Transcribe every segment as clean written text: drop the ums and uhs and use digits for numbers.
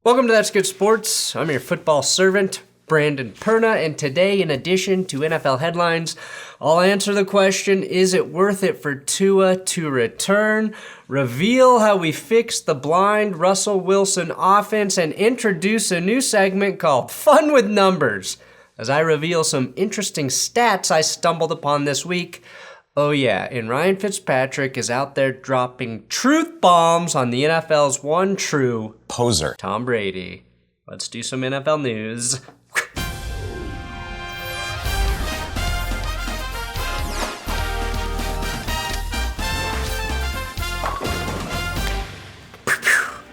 Welcome to That's Good Sports. I'm your football servant, Brandon Perna, and today, in addition to NFL headlines, I'll answer the question, is it worth it for Tua to return, reveal how we fixed the blind Russell Wilson offense, and introduce a new segment called Fun with Numbers, as I reveal some interesting stats I stumbled upon this week. Oh yeah, and Ryan Fitzpatrick is out there dropping truth bombs on the NFL's one true poser, Tom Brady. Let's do some NFL news.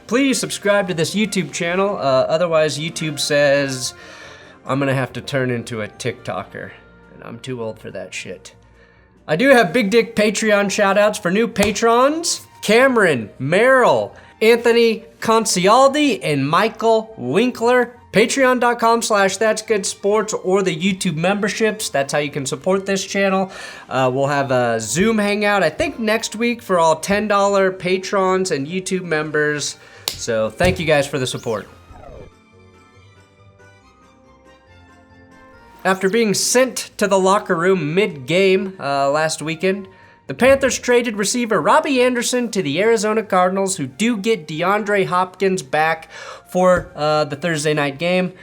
Please subscribe to this YouTube channel, otherwise YouTube says I'm gonna have to turn into a TikToker, and I'm too old for that shit. I do have big dick Patreon shoutouts for new patrons: Cameron, Merrill, Anthony Concialdi, and Michael Winkler. Patreon.com/thatsgoodsports or the YouTube memberships. That's how you can support this channel. We'll have a Zoom hangout, I think next week, for all $10 patrons and YouTube members. So thank you guys for the support. After being sent to the locker room mid-game last weekend, the Panthers traded receiver Robbie Anderson to the Arizona Cardinals, who do get DeAndre Hopkins back for the Thursday night game.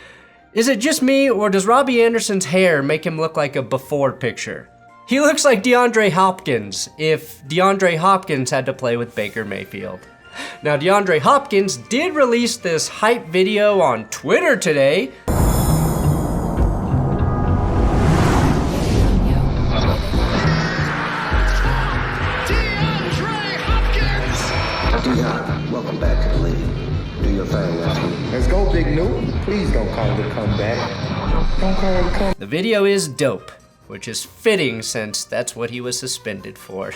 Is it just me, or does Robbie Anderson's hair make him look like a before picture? He looks like DeAndre Hopkins if DeAndre Hopkins had to play with Baker Mayfield. Now, DeAndre Hopkins did release this hype video on Twitter today. Welcome back to the league. Do your thing, Leslie. Let's go, Big New. Please don't call it a comeback. Don't call it a comeback. The video is dope, which is fitting since that's what he was suspended for.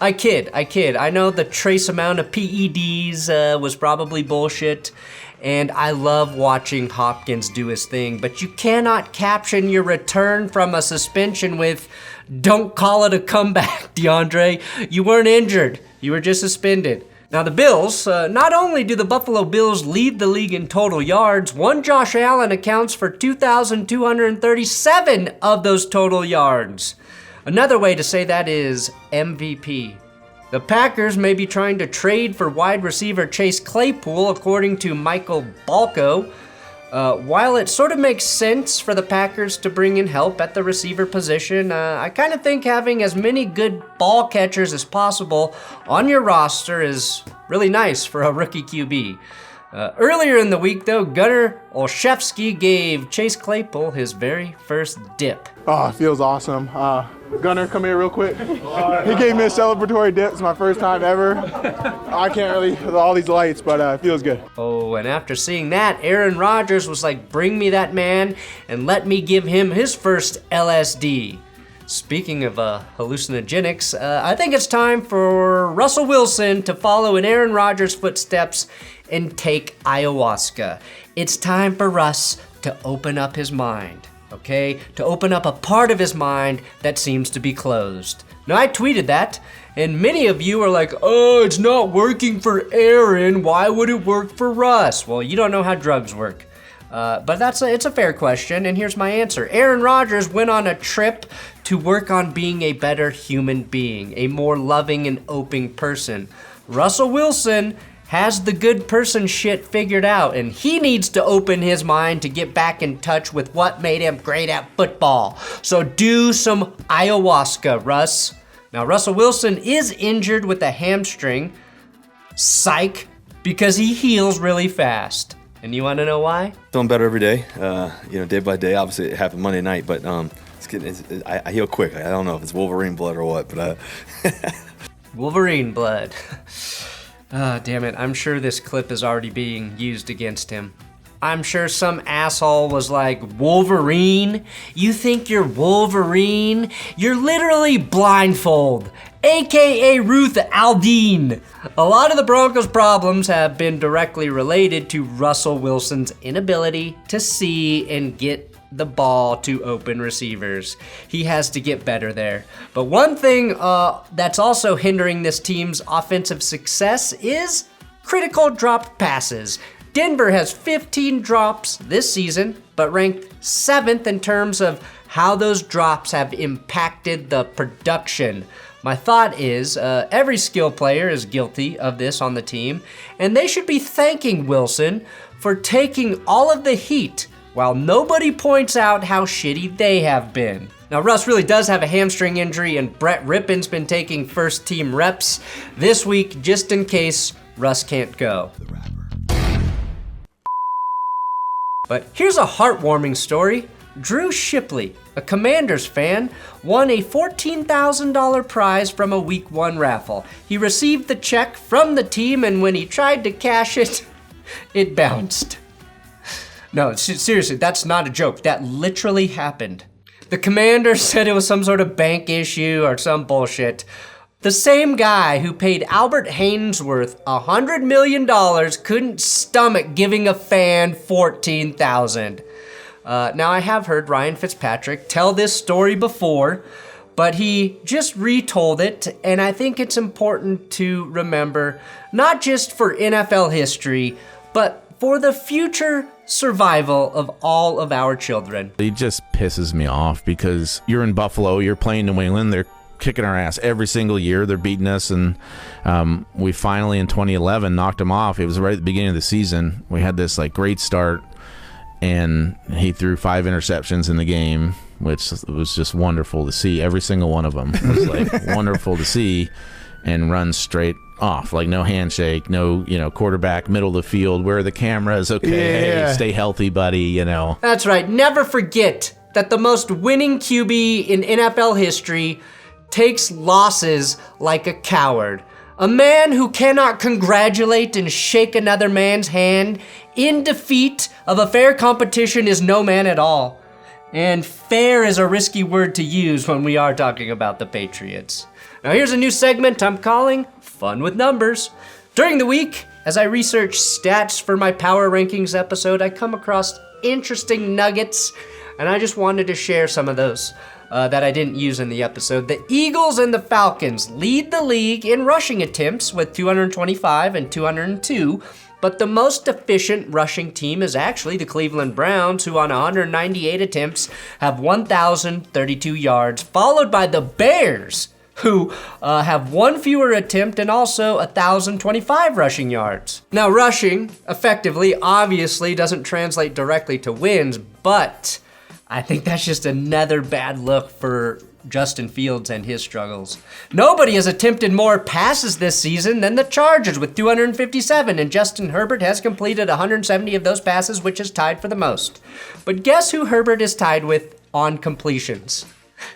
I kid. I know the trace amount of PEDs was probably bullshit, and I love watching Hopkins do his thing, but you cannot caption your return from a suspension with, "Don't call it a comeback, DeAndre. You weren't injured. You were just suspended." Now the Bills, not only do the Buffalo Bills lead the league in total yards, one Josh Allen accounts for 2,237 of those total yards. Another way to say that is MVP. The Packers may be trying to trade for wide receiver Chase Claypool, according to Michael Balco. While it sort of makes sense for the Packers to bring in help at the receiver position, I kind of think having as many good ball catchers as possible on your roster is really nice for a rookie QB. Earlier in the week, though, Gunnar Olszewski gave Chase Claypool his very first dip. Oh, it feels awesome. Gunnar, come here real quick. He gave me a celebratory dip. It's my first time ever. I can't really, with all these lights, but it feels good. Oh, and after seeing that, Aaron Rodgers was like, bring me that man and let me give him his first LSD. Speaking of hallucinogenics, I think it's time for Russell Wilson to follow in Aaron Rodgers' footsteps and take ayahuasca. It's time for Russ to open up his mind, okay? To open up a part of his mind that seems to be closed. Now, I tweeted that, and many of you are like, oh, it's not working for Aaron. Why would it work for Russ? Well, you don't know how drugs work. But it's a fair question, and here's my answer. Aaron Rodgers went on a trip to work on being a better human being, a more loving and open person. Russell Wilson has the good person shit figured out, and he needs to open his mind to get back in touch with what made him great at football. So do some ayahuasca, Russ. Now, Russell Wilson is injured with a hamstring. Psych, because he heals really fast. And you want to know why? Feeling better every day, day by day. Obviously, it happened Monday night, but I heal quick. I don't know if it's Wolverine blood or what, but Wolverine blood. Damn it. I'm sure this clip is already being used against him. I'm sure some asshole was like, Wolverine? You think you're Wolverine? You're literally blindfold, aka Ruth Aldine. A lot of the Broncos' problems have been directly related to Russell Wilson's inability to see and get the ball to open receivers. He has to get better there. But one thing that's also hindering this team's offensive success is critical dropped passes. Denver has 15 drops this season, but ranked 7th in terms of how those drops have impacted the production. My thought is every skill player is guilty of this on the team, and they should be thanking Wilson for taking all of the heat while nobody points out how shitty they have been. Now, Russ really does have a hamstring injury, and Brett Rypien's been taking first-team reps this week just in case Russ can't go. But here's a heartwarming story. Drew Shipley, a Commanders fan, won a $14,000 prize from a Week 1 raffle. He received the check from the team, and when he tried to cash it, it bounced. No, seriously, that's not a joke. That literally happened. The Commanders said it was some sort of bank issue or some bullshit. The same guy who paid Albert Hainsworth $100 million couldn't stomach giving a fan $14,000. Now, I have heard Ryan Fitzpatrick tell this story before, but he just retold it, and I think it's important to remember, not just for NFL history, but for the future survival of all of our children. He just pisses me off because you're in Buffalo, you're playing New England, they're kicking our ass every single year, they're beating us, and we finally in 2011 knocked them off. It was right at the beginning of the season. We had this great start, and he threw 5 interceptions in the game, which was just wonderful to see. Every single one of them was wonderful to see, and run straight off, no handshake, no quarterback middle of the field, where are the cameras, okay, Yeah. hey, stay healthy, buddy. That's right. Never forget that the most winning QB in NFL history takes losses like a coward. A man who cannot congratulate and shake another man's hand in defeat of a fair competition is no man at all. And fair is a risky word to use when we are talking about the Patriots. Now here's a new segment I'm calling Fun with Numbers. During the week, as I research stats for my Power Rankings episode, I come across interesting nuggets, and I just wanted to share some of those that I didn't use in the episode. The Eagles and the Falcons lead the league in rushing attempts with 225 and 202, but the most efficient rushing team is actually the Cleveland Browns, who on 198 attempts have 1,032 yards, followed by the Bears, who have one fewer attempt and also 1,025 rushing yards. Now, rushing effectively obviously doesn't translate directly to wins, but I think that's just another bad look for Justin Fields and his struggles. Nobody has attempted more passes this season than the Chargers with 257, and Justin Herbert has completed 170 of those passes, which is tied for the most. But guess who Herbert is tied with on completions?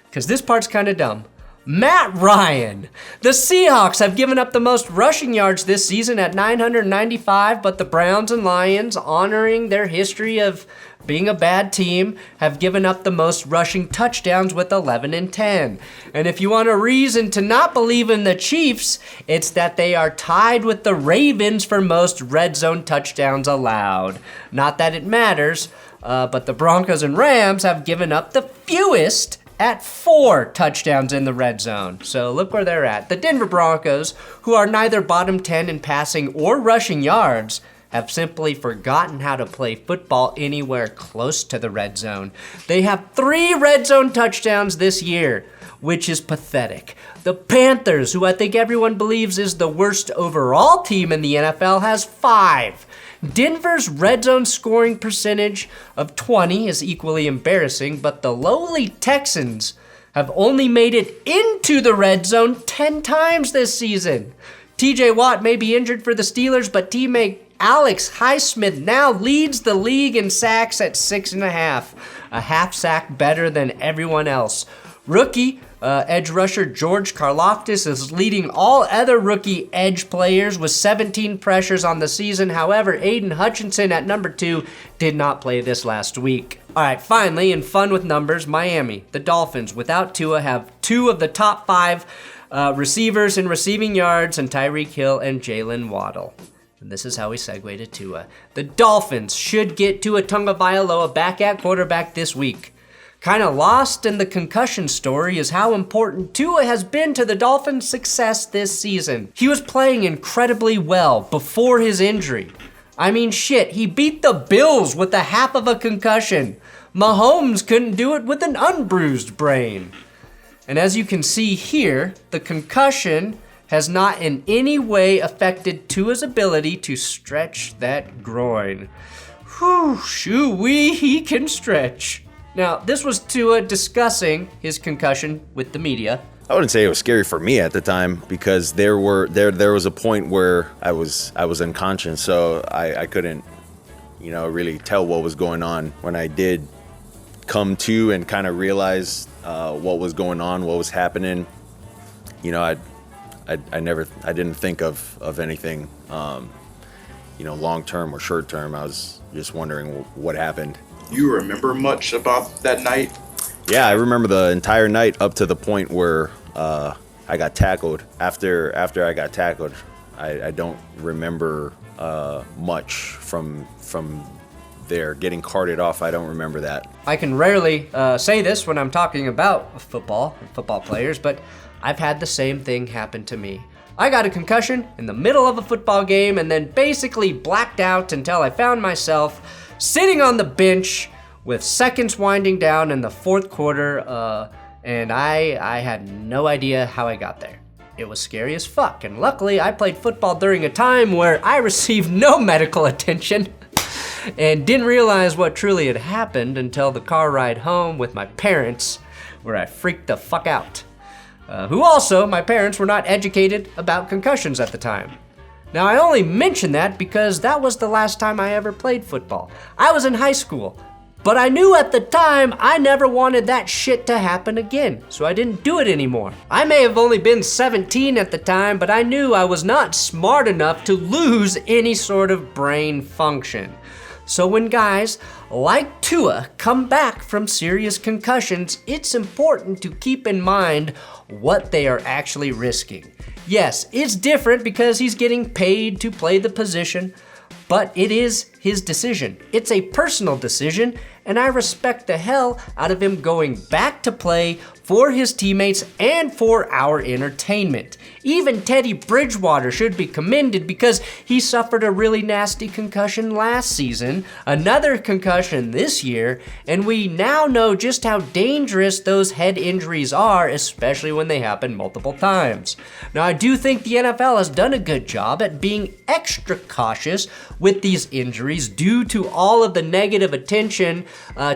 Because this part's kind of dumb. Matt Ryan. The Seahawks have given up the most rushing yards this season at 995, but the Browns and Lions, honoring their history of being a bad team, have given up the most rushing touchdowns with 11 and 10. And if you want a reason to not believe in the Chiefs, it's that they are tied with the Ravens for most red zone touchdowns allowed. Not that it matters, but the Broncos and Rams have given up the fewest at 4 touchdowns in the red zone. So look where they're at. The Denver Broncos, who are neither bottom 10 in passing or rushing yards, have simply forgotten how to play football anywhere close to the red zone. They have 3 red zone touchdowns this year, which is pathetic. The Panthers, who I think everyone believes is the worst overall team in the NFL, has 5. Denver's red zone scoring percentage of 20 is equally embarrassing, but the lowly Texans have only made it into the red zone 10 times this season. TJ Watt may be injured for the Steelers, but teammate Alex Highsmith now leads the league in sacks at 6.5, a half sack better than everyone else. Rookie edge rusher George Karlaftis is leading all other rookie edge players with 17 pressures on the season. However, Aiden Hutchinson at number 2 did not play this last week. All right, finally, in fun with numbers, Miami, the Dolphins, without Tua, have 2 of the top 5 receivers in receiving yards, and Tyreek Hill and Jalen Waddle. And this is how we segue to Tua. The Dolphins should get Tua Tagovailoa back at quarterback this week. Kind of lost in the concussion story is how important Tua has been to the Dolphins' success this season. He was playing incredibly well before his injury. I mean, shit, he beat the Bills with a half of a concussion. Mahomes couldn't do it with an unbruised brain. And as you can see here, the concussion has not in any way affected Tua's ability to stretch that groin. Whew, shoo-wee, he can stretch. Now, this was Tua discussing his concussion with the media. I wouldn't say it was scary for me at the time because there was a point where I was unconscious, so I couldn't, really tell what was going on. When I did come to and kind of realize what was going on, what was happening, I didn't think of anything, long term or short term. I was just wondering what happened. You remember much about that night? Yeah, I remember the entire night up to the point where I got tackled. After I got tackled, I don't remember much from there. Getting carted off, I don't remember that. I can rarely say this when I'm talking about football players, but I've had the same thing happen to me. I got a concussion in the middle of a football game and then basically blacked out until I found myself sitting on the bench with seconds winding down in the fourth quarter, and I had no idea how I got there. It was scary as fuck, and luckily I played football during a time where I received no medical attention and didn't realize what truly had happened until the car ride home with my parents, where I freaked the fuck out. Who also, my parents, were not educated about concussions at the time. Now, I only mention that because that was the last time I ever played football. I was in high school, but I knew at the time I never wanted that shit to happen again, so I didn't do it anymore. I may have only been 17 at the time, but I knew I was not smart enough to lose any sort of brain function. So when guys like Tua come back from serious concussions, it's important to keep in mind what they are actually risking. Yes, it's different because he's getting paid to play the position, but it is his decision. It's a personal decision, and I respect the hell out of him going back to play for his teammates and for our entertainment. Even Teddy Bridgewater should be commended because he suffered a really nasty concussion last season, another concussion this year, and we now know just how dangerous those head injuries are, especially when they happen multiple times. Now, I do think the NFL has done a good job at being extra cautious with these injuries due to all of the negative attention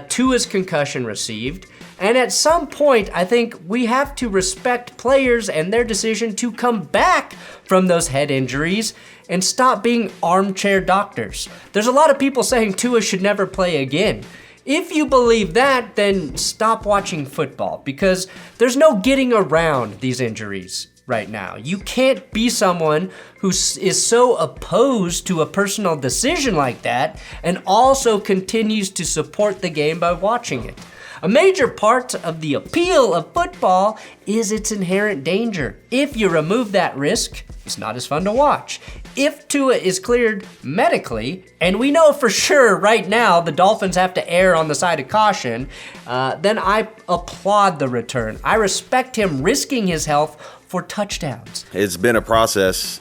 Tua's concussion received. And at some point, I think we have to respect players and their decision to come back from those head injuries and stop being armchair doctors. There's a lot of people saying Tua should never play again. If you believe that, then stop watching football because there's no getting around these injuries right now. You can't be someone who is so opposed to a personal decision like that and also continues to support the game by watching it. A major part of the appeal of football is its inherent danger. If you remove that risk, it's not as fun to watch. If Tua is cleared medically, and we know for sure right now the Dolphins have to err on the side of caution, then I applaud the return. I respect him risking his health for touchdowns. It's been a process,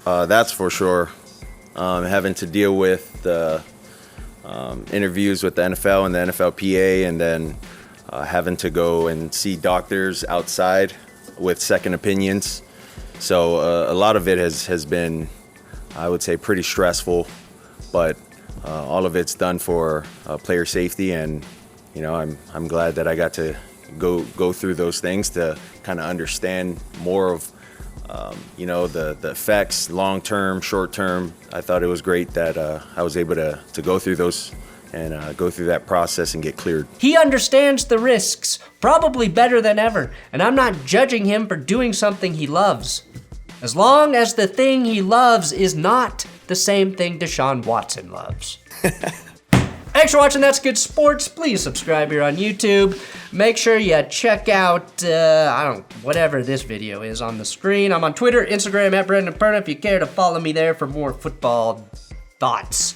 that's for sure. Having to deal with the interviews with the NFL and the NFLPA, and then having to go and see doctors outside with second opinions. So a lot of it has been, I would say, pretty stressful, but all of it's done for player safety, and I'm glad that I got to go through those things to kind of understand more of the effects, long term, short term. I thought it was great that I was able to go through those and go through that process and get cleared. He understands the risks, probably better than ever, and I'm not judging him for doing something he loves. As long as the thing he loves is not the same thing Deshaun Watson loves. Thanks for watching That's Good Sports. Please subscribe here on YouTube. Make sure you check out, whatever this video is on the screen. I'm on Twitter, Instagram, @BrendanPerna if you care to follow me there for more football thoughts.